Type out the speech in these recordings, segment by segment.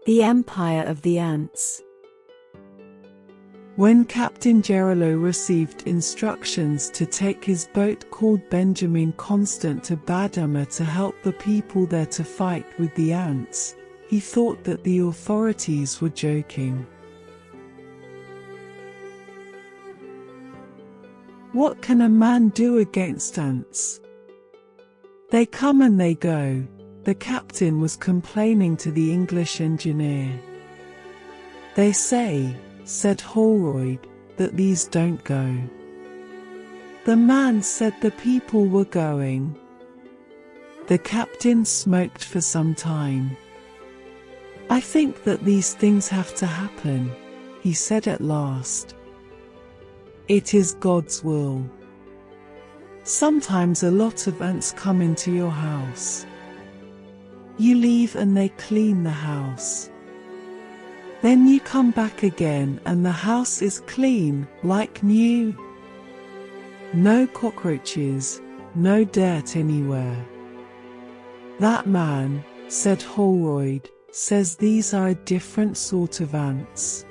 The Empire of the Ants. When Captain Geronimo received instructions to take his boat called Benjamin Constant to Badama to help the people there to fight with the ants, he thought that the authorities were joking. What can a man do against ants? They come and they go, the captain was complaining to the English engineer. They say, said Holroyd, that these don't go. The man said the people were going. The captain smoked for some time. I think that these things have to happen, he said at last. It is God's will. Sometimes a lot of ants come into your house. You leave and they clean the house. Then you come back again and the house is clean, like new. No cockroaches, no dirt anywhere. That man, said Holroyd, says these are a different sort of ants.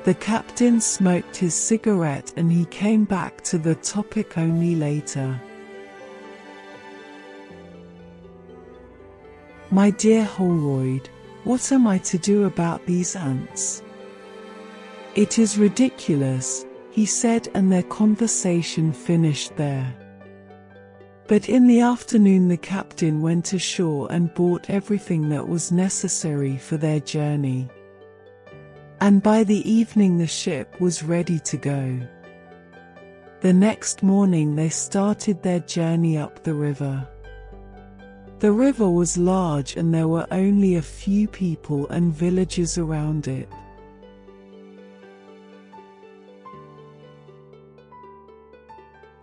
The captain smoked his cigarette and he came back to the topic only later. My dear Holroyd, what am I to do about these ants? It is ridiculous, he said, and their conversation finished there. But in the afternoon the captain went ashore and bought everything that was necessary for their journey. And by the evening the ship was ready to go. The next morning they started their journey up the river. The river was large and there were only a few people and villages around it.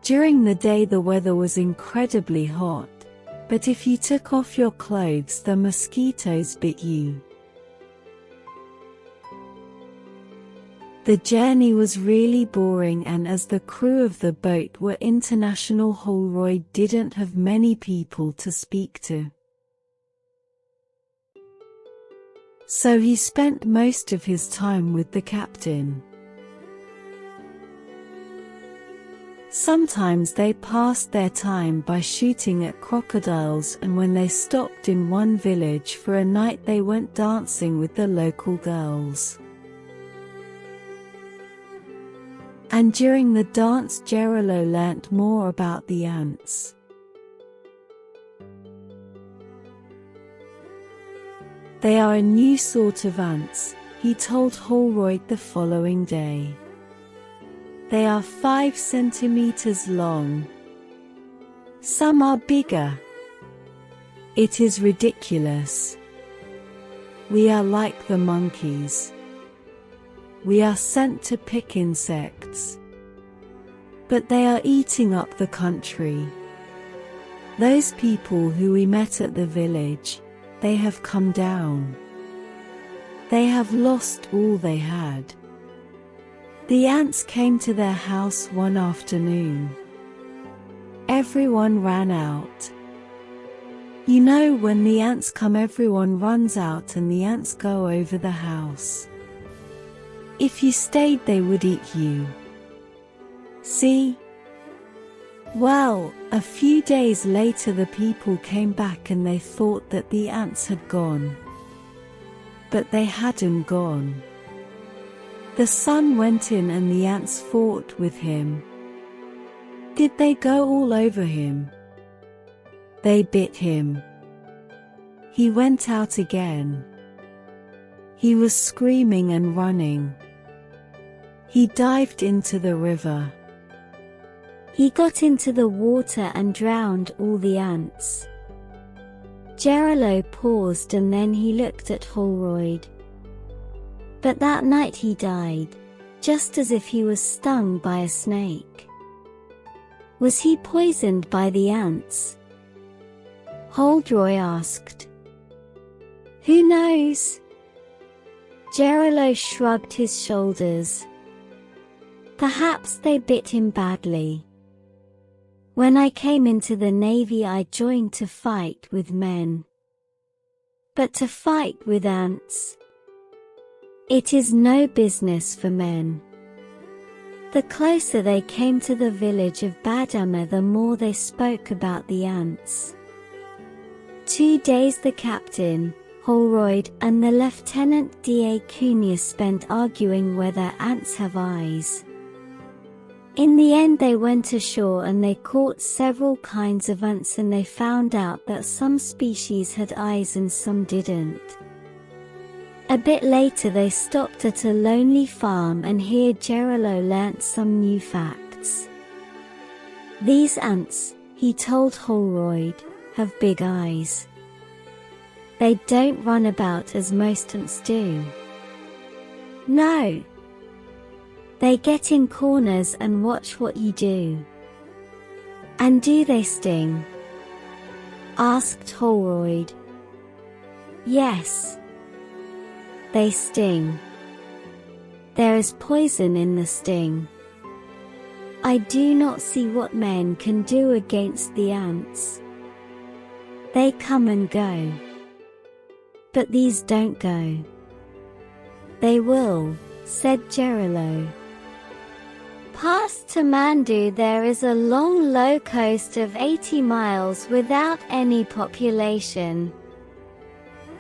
During the day the weather was incredibly hot, but if you took off your clothes the mosquitoes bit you. The journey was really boring, and as the crew of the boat were international, Holroyd didn't have many people to speak to. So he spent most of his time with the captain. Sometimes they passed their time by shooting at crocodiles, and when they stopped in one village for a night they went dancing with the local girls. And during the dance Geronimo learnt more about the ants. They are a new sort of ants, he told Holroyd the following day. They are 5 centimeters long. Some are bigger. It is ridiculous. We are like the monkeys. We are sent to pick insects. But they are eating up the country. Those people who we met at the village, they have come down. They have lost all they had. The ants came to their house one afternoon. Everyone ran out. You know, when the ants come everyone runs out and the ants go over the house. If you stayed they would eat you. See? Well, a few days later the people came back and they thought that the ants had gone. But they hadn't gone. The sun went in and the ants fought with him. Did they go all over him? They bit him. He went out again. He was screaming and running. He dived into the river. He got into the water and drowned all the ants. Geronimo paused and then he looked at Holroyd. But that night he died, just as if he was stung by a snake. Was he poisoned by the ants? Holroyd asked. Who knows? Geronimo shrugged his shoulders. Perhaps they bit him badly. When I came into the Navy I joined to fight with men. but to fight with ants. It is no business for men. The closer they came to the village of Badama, the more they spoke about the ants. 2 days the captain, Holroyd, and the Lieutenant D'Acunha spent arguing whether ants have eyes. In the end they went ashore and they caught several kinds of ants, and they found out that some species had eyes and some didn't. A bit later they stopped at a lonely farm, and here Gerillo learnt some new facts. These ants, he told Holroyd, have big eyes. They don't run about as most ants do. No. They get in corners and watch what you do. And do they sting? Asked Holroyd. Yes. They sting. There is poison in the sting. I do not see what men can do against the ants. They come and go. But these don't go. They will, said Gerillo. Past Tamandu there is a long low coast of 80 miles without any population.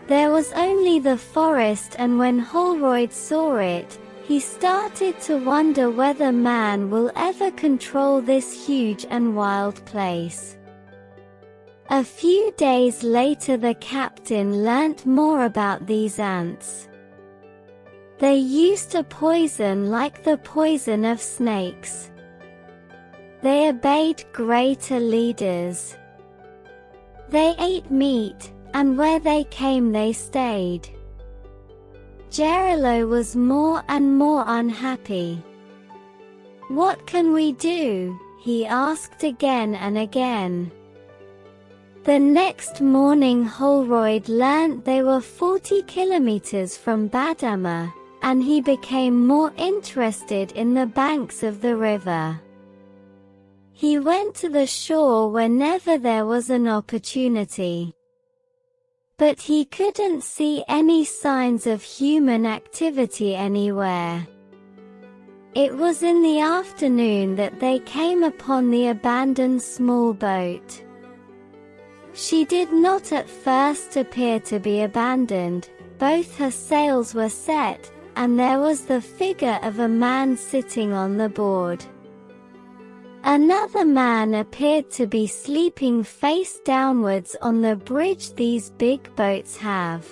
There was only the forest, and when Holroyd saw it, he started to wonder whether man will ever control this huge and wild place. A few days later the captain learnt more about these ants. They used a poison like the poison of snakes. They obeyed greater leaders. They ate meat, and where they came they stayed. Gerillo was more and more unhappy. What can we do? He asked again and again. The next morning Holroyd learnt they were 40 kilometers from Badama, and he became more interested in the banks of the river. He went to the shore whenever there was an opportunity. But he couldn't see any signs of human activity anywhere. It was in the afternoon that they came upon the abandoned small boat. She did not at first appear to be abandoned. Both her sails were set, and there was the figure of a man sitting on the board. Another man appeared to be sleeping face downwards on the bridge these big boats have.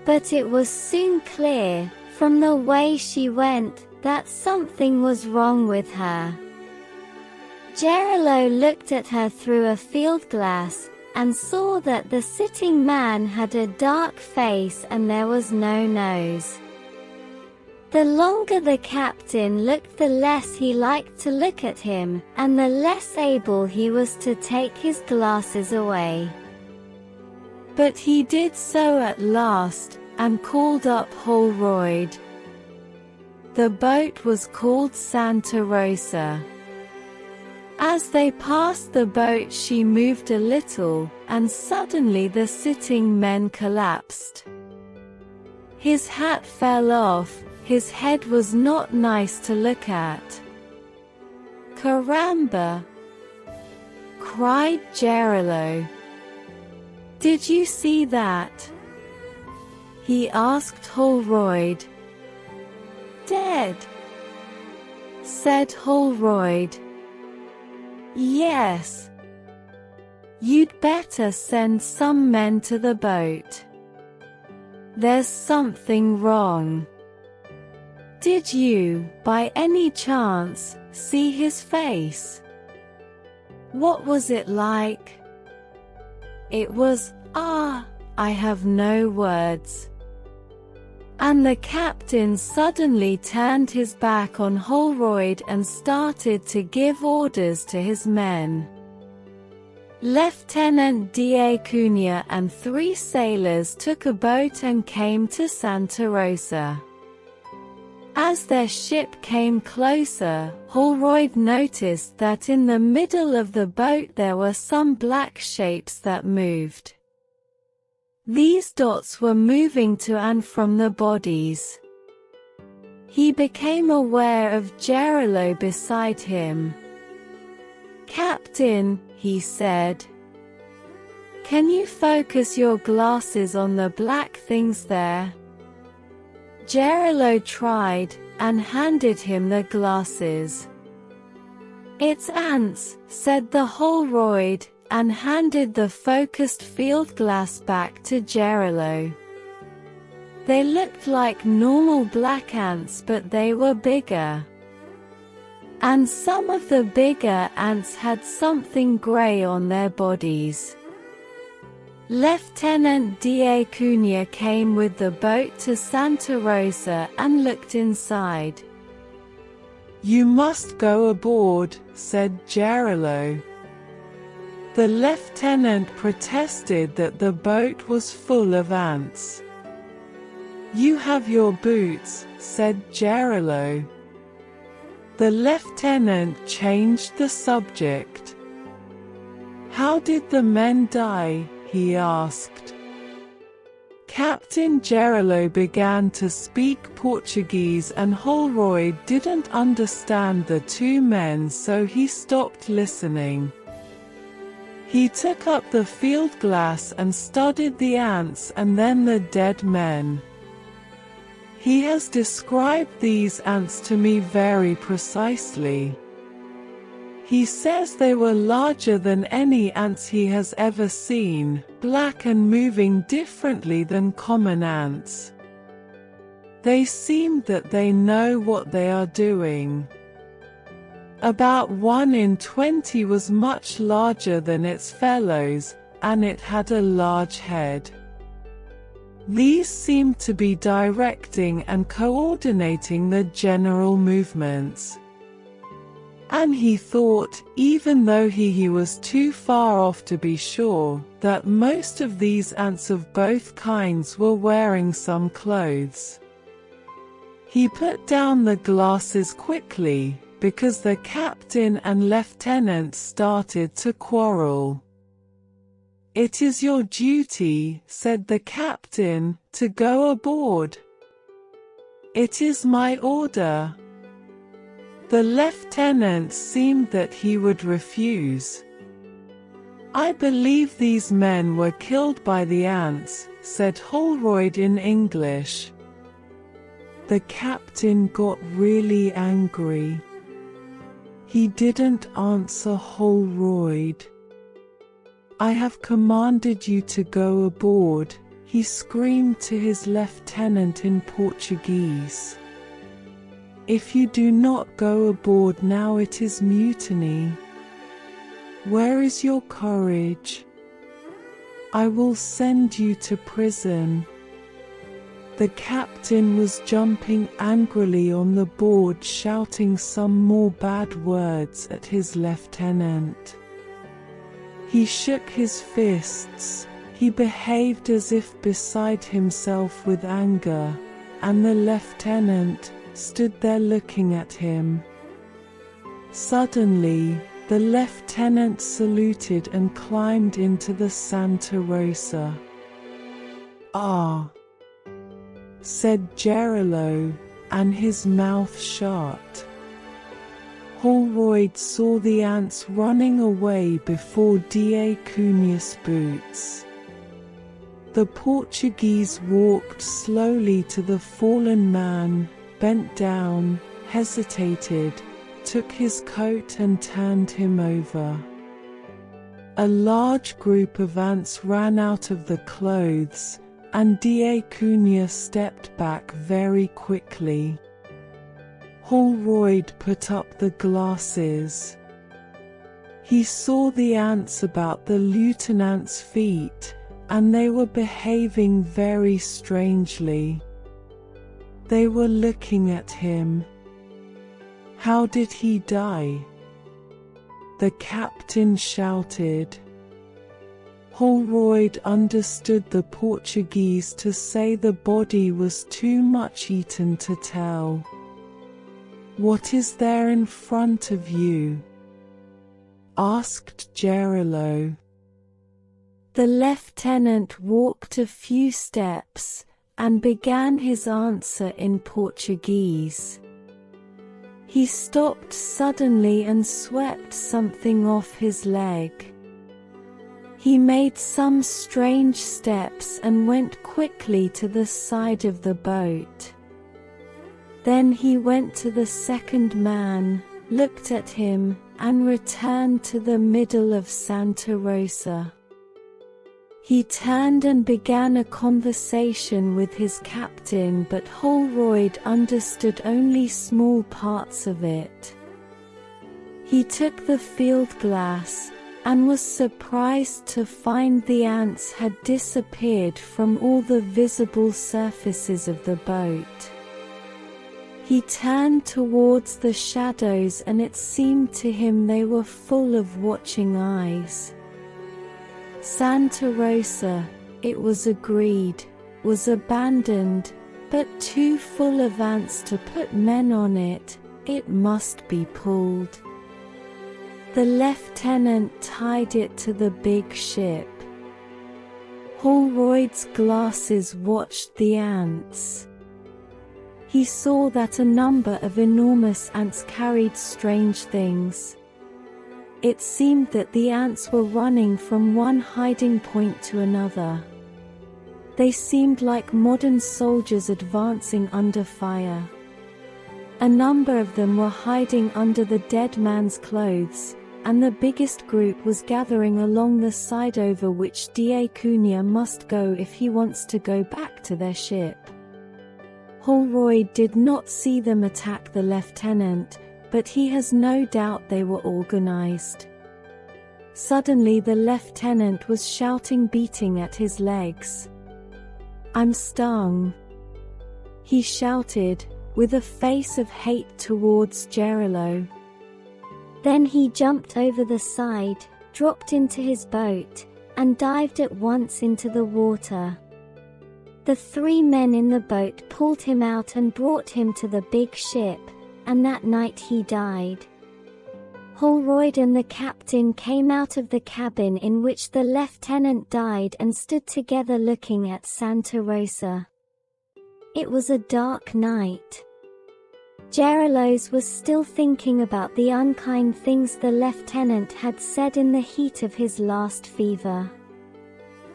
But it was soon clear, from the way she went, that something was wrong with her. Gerillo looked at her through a field glass, and saw that the sitting man had a dark face and there was no nose. The longer the captain looked, the less he liked to look at him, and the less able he was to take his glasses away. But he did so at last, and called up Holroyd. The boat was called Santa Rosa. As they passed the boat she moved a little, and suddenly the sitting men collapsed. His hat fell off, his head was not nice to look at. "Caramba!" cried Gerillo. "Did you see that?" he asked Holroyd. "Dead," said Holroyd. "Yes. You'd better send some men to the boat. There's something wrong. Did you, by any chance, see his face? What was it like?" "It was, I have no words." And the captain suddenly turned his back on Holroyd and started to give orders to his men. Lieutenant D'Acunha and 3 sailors took a boat and came to Santa Rosa. As their ship came closer, Holroyd noticed that in the middle of the boat there were some black shapes that moved. These dots were moving to and from the bodies. He became aware of Gerillo beside him. "Captain," he said, "can you focus your glasses on the black things there?" Gerillo tried, and handed him the glasses. "It's ants," said the Holroyd, and handed the focused field glass back to Gerillo. They looked like normal black ants, but they were bigger. And some of the bigger ants had something grey on their bodies. Lieutenant D'Acunha came with the boat to Santa Rosa and looked inside. "You must go aboard," said Gerillo. The lieutenant protested that the boat was full of ants. "You have your boots," said Gerillo. The lieutenant changed the subject. "How did the men die?" he asked. Captain Gerillo began to speak Portuguese, and Holroyd didn't understand the two men, so he stopped listening. He took up the field glass and studied the ants and then the dead men. "He has described these ants to me very precisely. He says they were larger than any ants he has ever seen, black and moving differently than common ants. They seem that they know what they are doing. About 1 in 20 was much larger than its fellows, and it had a large head. These seemed to be directing and coordinating the general movements." And he thought, even though he was too far off to be sure, that most of these ants of both kinds were wearing some clothes. He put down the glasses quickly, because the captain and lieutenant started to quarrel. "It is your duty," said the captain, "to go aboard." "It is my order." The lieutenant seemed that he would refuse. "I believe these men were killed by the ants," said Holroyd in English. The captain got really angry. He didn't answer Holroyd. "I have commanded you to go aboard," he screamed to his lieutenant in Portuguese. "If you do not go aboard now, it is mutiny. Where is your courage? I will send you to prison." The captain was jumping angrily on the board, shouting some more bad words at his lieutenant. He shook his fists. He behaved as if beside himself with anger, and the lieutenant stood there looking at him. Suddenly, the lieutenant saluted and climbed into the Santa Rosa. "Ah," said Gerillo, and his mouth shut. Holroyd saw the ants running away before D'Acunha's boots. The Portuguese walked slowly to the fallen man, bent down, hesitated, took his coat and turned him over. A large group of ants ran out of the clothes, and D'Acunha stepped back very quickly. Holroyd put up the glasses. He saw the ants about the lieutenant's feet, and they were behaving very strangely. They were looking at him. "How did he die?" the captain shouted. Holroyd understood the Portuguese to say the body was too much eaten to tell. "What is there in front of you?" asked Gerillo. The lieutenant walked a few steps and began his answer in Portuguese. He stopped suddenly and swept something off his leg. He made some strange steps and went quickly to the side of the boat. Then he went to the second man, looked at him, and returned to the middle of Santa Rosa. He turned and began a conversation with his captain, but Holroyd understood only small parts of it. He took the field glass, and was surprised to find the ants had disappeared from all the visible surfaces of the boat. He turned towards the shadows, and it seemed to him they were full of watching eyes. Santa Rosa, it was agreed, was abandoned, but too full of ants to put men on it. It must be pulled. The lieutenant tied it to the big ship. Holroyd's glasses watched the ants. He saw that a number of enormous ants carried strange things. It seemed that the ants were running from one hiding point to another. They seemed like modern soldiers advancing under fire. A number of them were hiding under the dead man's clothes, and the biggest group was gathering along the side over which D'Acunha must go if he wants to go back to their ship. Holroyd did not see them attack the lieutenant, but he has no doubt they were organized. Suddenly the lieutenant was shouting, beating at his legs. "I'm stung!" he shouted, with a face of hate towards Gerillo. Then he jumped over the side, dropped into his boat, and dived at once into the water. The 3 men in the boat pulled him out and brought him to the big ship, and that night he died. Holroyd and the captain came out of the cabin in which the lieutenant died and stood together looking at Santa Rosa. It was a dark night. Gerillo was still thinking about the unkind things the lieutenant had said in the heat of his last fever.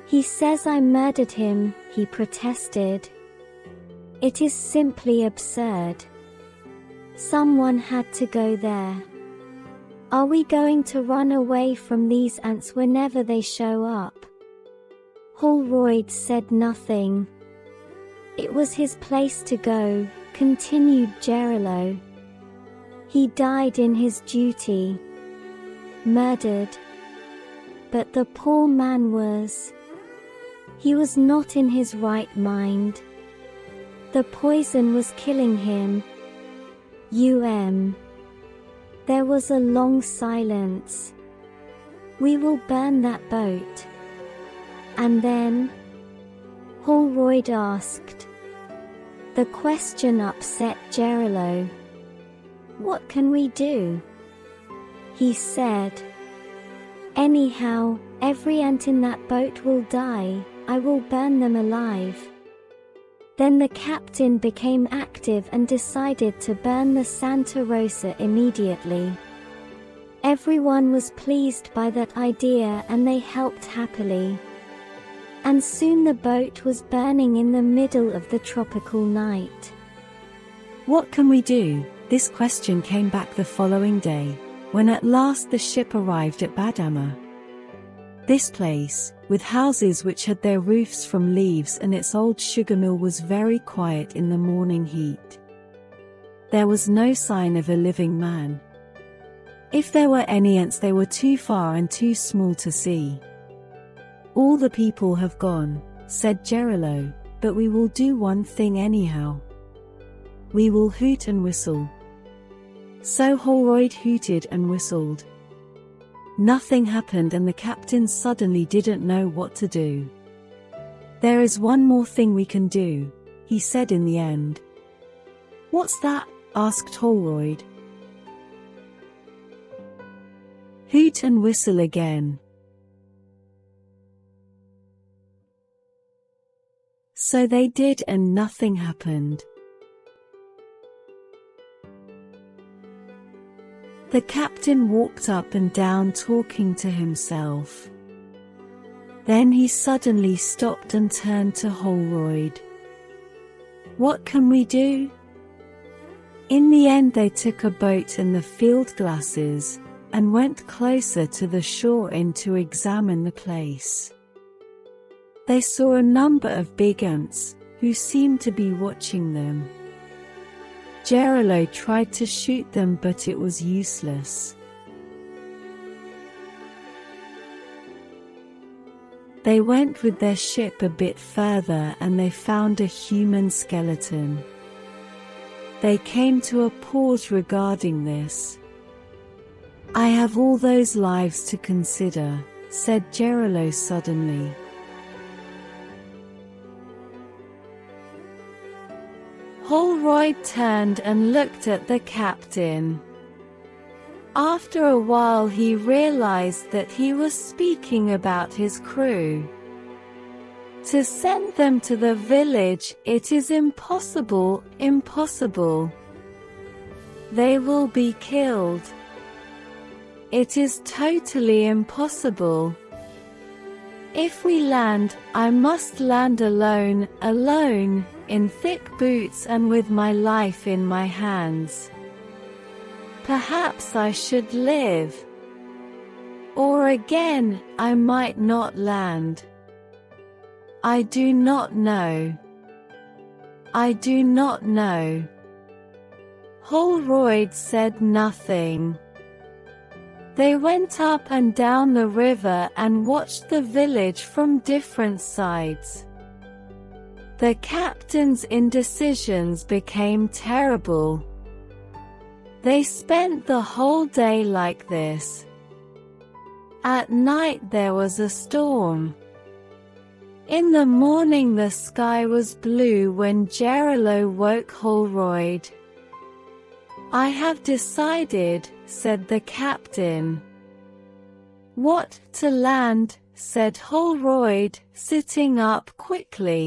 "He says I murdered him," he protested. "It is simply absurd. Someone had to go there. Are we going to run away from these ants whenever they show up?" Holroyd said nothing. "It was his place to go," continued Gerillo. "He died in his duty. Murdered. But the poor man was. He was not in his right mind. The poison was killing him. There was a long silence. "We will burn that boat." "And then?" Holroyd asked. The question upset Gerillo. "What can we do?" he said. "Anyhow, every ant in that boat will die. I will burn them alive." Then the captain became active and decided to burn the Santa Rosa immediately. Everyone was pleased by that idea and they helped happily. And soon the boat was burning in the middle of the tropical night. What can we do? This question came back the following day, when at last the ship arrived at Badama. This place, with houses which had their roofs from leaves and its old sugar mill, was very quiet in the morning heat. There was no sign of a living man. If there were any ants, they were too far and too small to see. "All the people have gone," said Gerillo, "but we will do one thing anyhow. We will hoot and whistle." So Holroyd hooted and whistled. Nothing happened and the captain suddenly didn't know what to do. "There is one more thing we can do," he said in the end. "What's that?" asked Holroyd. "Hoot and whistle again." So they did, and nothing happened. The captain walked up and down talking to himself. Then he suddenly stopped and turned to Holroyd. "What can we do?" In the end they took a boat and the field glasses, and went closer to the shore to examine the place. They saw a number of big ants, who seemed to be watching them. Geronimo tried to shoot them, but it was useless. They went with their ship a bit further and they found a human skeleton. They came to a pause regarding this. "I have all those lives to consider," said Geronimo suddenly. Holroyd turned and looked at the captain. After a while he realized that he was speaking about his crew. "To send them to the village, it is impossible, impossible. They will be killed. It is totally impossible. If we land, I must land alone, alone, in thick boots and with my life in my hands. Perhaps I should live. Or again, I might not land. I do not know. I do not know." Holroyd said nothing. They went up and down the river and watched the village from different sides. The captain's indecisions became terrible. They spent the whole day like this. At night there was a storm. In the morning the sky was blue when Geronimo woke Holroyd. "I have decided," said the captain. "What, to land?" said Holroyd, sitting up quickly.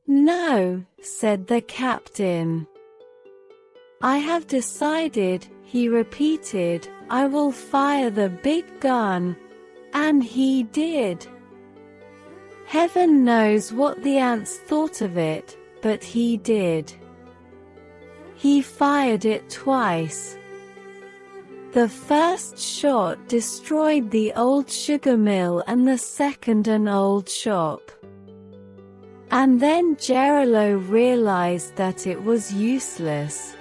"No," said the captain. "I have decided," he repeated, "I will fire the big gun." And he did. Heaven knows what the ants thought of it, but he did. He fired it twice. The first shot destroyed the old sugar mill and the second an old shop. And then Geronimo realized that it was useless.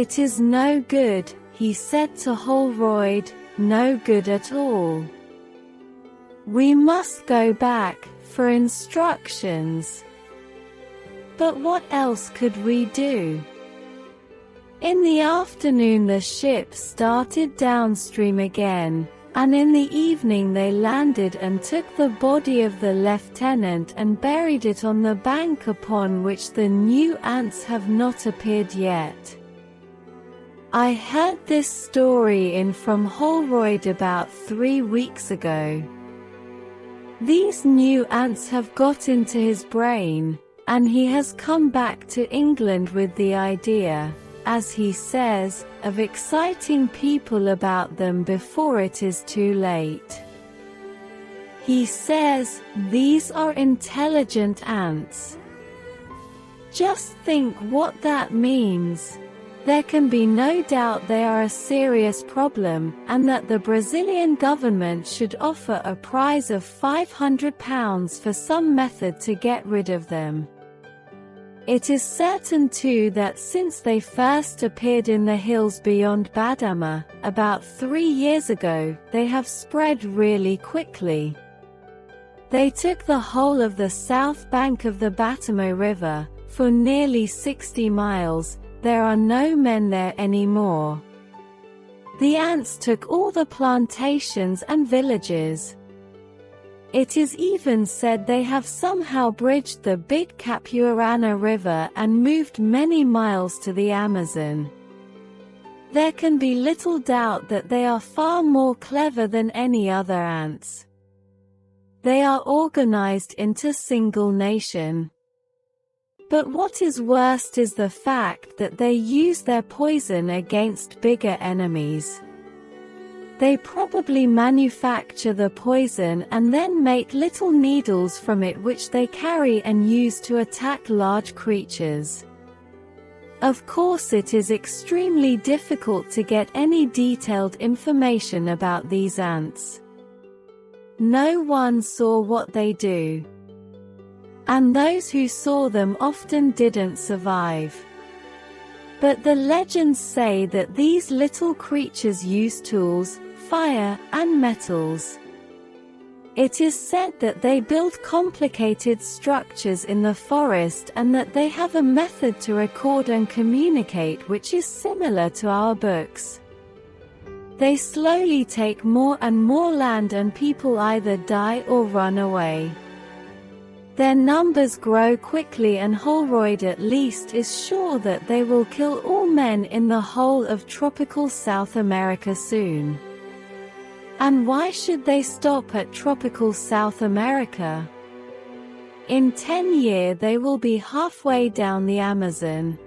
"It is no good," he said to Holroyd, "no good at all. We must go back, for instructions." But what else could we do? In the afternoon the ship started downstream again, and in the evening they landed and took the body of the lieutenant and buried it on the bank upon which the new ants have not appeared yet. I heard this story from Holroyd about 3 weeks ago. These new ants have got into his brain, and he has come back to England with the idea, as he says, of exciting people about them before it is too late. He says, these are intelligent ants. Just think what that means. There can be no doubt they are a serious problem, and that the Brazilian government should offer a prize of £500 for some method to get rid of them. It is certain too that since they first appeared in the hills beyond Badama, about 3 years ago, they have spread really quickly. They took the whole of the south bank of the Badama River, for nearly 60 miles. There are no men there anymore. The ants took all the plantations and villages. It is even said they have somehow bridged the big Capuarana River and moved many miles to the Amazon. There can be little doubt that they are far more clever than any other ants. They are organized into single nation. But what is worst is the fact that they use their poison against bigger enemies. They probably manufacture the poison and then make little needles from it which they carry and use to attack large creatures. Of course, it is extremely difficult to get any detailed information about these ants. No one saw what they do. And those who saw them often didn't survive. But the legends say that these little creatures use tools, fire, and metals. It is said that they build complicated structures in the forest and that they have a method to record and communicate which is similar to our books. They slowly take more and more land and people either die or run away. Their numbers grow quickly and Holroyd at least is sure that they will kill all men in the whole of tropical South America soon. And why should they stop at tropical South America? In 10 years they will be halfway down the Amazon.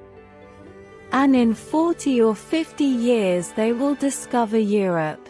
And in 40 or 50 years they will discover Europe.